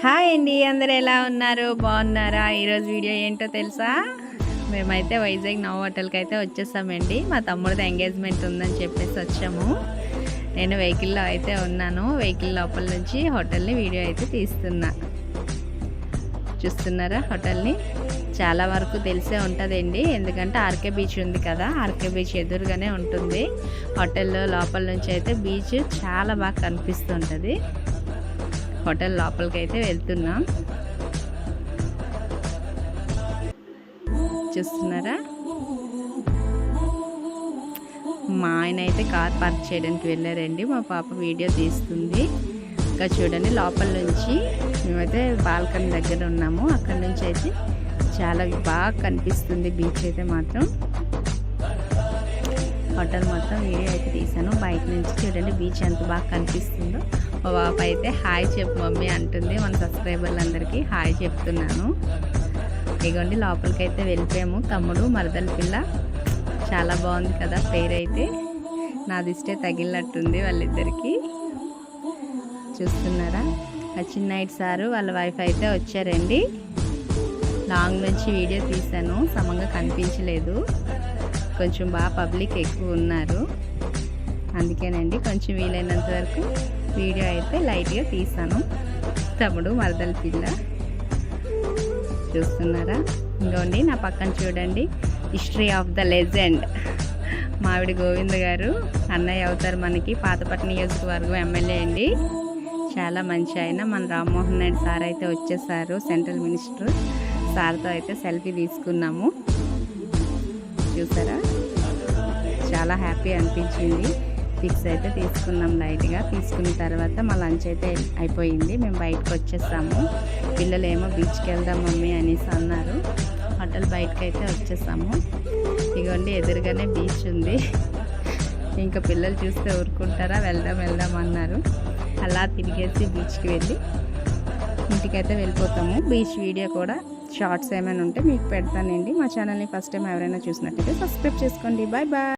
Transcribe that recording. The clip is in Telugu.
హాయ్ అండి, అందరు ఎలా ఉన్నారు? బాగున్నారా? ఈరోజు వీడియో ఏంటో తెలుసా? మేమైతే వైజాగ్ నవ్ హోటల్కి అయితే వచ్చేసామండి. మా తమ్ముడిది ఎంగేజ్మెంట్ ఉందని చెప్పేసి వచ్చాము. నేను వెహికల్లో అయితే ఉన్నాను. వెహికల్ లోపల నుంచి హోటల్ని వీడియో అయితే తీస్తున్నా. చూస్తున్నారా హోటల్ని? చాలా వరకు తెలిసే ఉంటుందండి, ఎందుకంటే ఆర్కే బీచ్ ఉంది కదా, ఆర్కే బీచ్ ఎదురుగానే ఉంటుంది. హోటల్లో లోపల నుంచి అయితే బీచ్ చాలా బాగా కనిపిస్తుంటుంది. హోటల్ లోపలికి అయితే వెళ్తున్నాం. చూస్తున్నారా? మా ఆయన అయితే కార్ పార్క్ చేయడానికి వెళ్ళారండి. మా పాప వీడియో తీస్తుంది. ఇంకా చూడండి, లోపల నుంచి మేమైతే బాల్కనీ దగ్గర ఉన్నాము. అక్కడ నుంచి అయితే చాలా బాగా కనిపిస్తుంది బీచ్ అయితే మాత్రం. హోటల్ మొత్తం వీడియో అయితే తీసాను. బయట నుంచి చూడండి బీచ్ ఎంత బాగా కనిపిస్తుందో. మా పాప అయితే హాయ్ చెప్పు మమ్మీ అంటుంది. మన సబ్స్క్రైబర్లందరికీ హాయ్ చెప్తున్నాను. ఇగోండి లోపలికి అయితే వెళ్ళిపోయాము. తమ్ముడు మరదల పిల్ల చాలా బాగుంది కదా పేరు అయితే. నాది ఇష్టే తగిలినట్టుంది వాళ్ళిద్దరికీ. చూస్తున్నారా? చిన్నైట్ సారు వాళ్ళ వైఫ్ అయితే వచ్చారండి. లాంగ్ నుంచి వీడియో తీసాను, సమంగా కనిపించలేదు. కొంచెం బాగా పబ్లిక్ ఎక్కువ ఉన్నారు, అందుకేనండి కొంచెం వీలైనంత వరకు వీడియో అయితే లైట్గా తీసాను. తమ్ముడు మరదల పిల్ల చూస్తున్నారా? ఇంకోండి నా పక్కన చూడండి, హిస్టరీ ఆఫ్ ద లెజెండ్ మావిడి గోవింద్ గారు అన్నయ్య అవుతారు మనకి. పాతపట్నం నియోజకవర్గం ఎమ్మెల్యే అండి. చాలా మంచి ఆయన. మన రామ్మోహన్ నాయుడు సార్ అయితే వచ్చేసారు, సెంట్రల్ మినిస్టర్. సార్తో అయితే సెల్ఫీ తీసుకున్నాము. చూసారా? చాలా హ్యాపీ అనిపించింది. పిక్స్ అయితే తీసుకున్నాం లైట్గా. తీసుకున్న తర్వాత మా లంచ్ అయితే అయిపోయింది. మేము బయటకు వచ్చేసాము. పిల్లలు ఏమో బీచ్కి వెళ్దాం మమ్మీ అనేసి అన్నారు. హోటల్ బయటకు అయితే వచ్చేసాము. ఇగోండి ఎదురుగానే బీచ్ ఉంది. ఇంకా పిల్లలు చూస్తే ఊరుకుంటారా? వెళ్దాం అన్నారు. అలా తిరిగేసి బీచ్కి వెళ్ళి ఇంటికైతే వెళ్ళిపోతాము. బీచ్ వీడియో కూడా షార్ట్స్ ఏమైనా ఉంటే మీకు పెడతానండి. మా ఛానల్ని ఫస్ట్ టైం ఎవరైనా చూసినట్టయితే సబ్స్క్రైబ్ చేసుకోండి. Bye bye.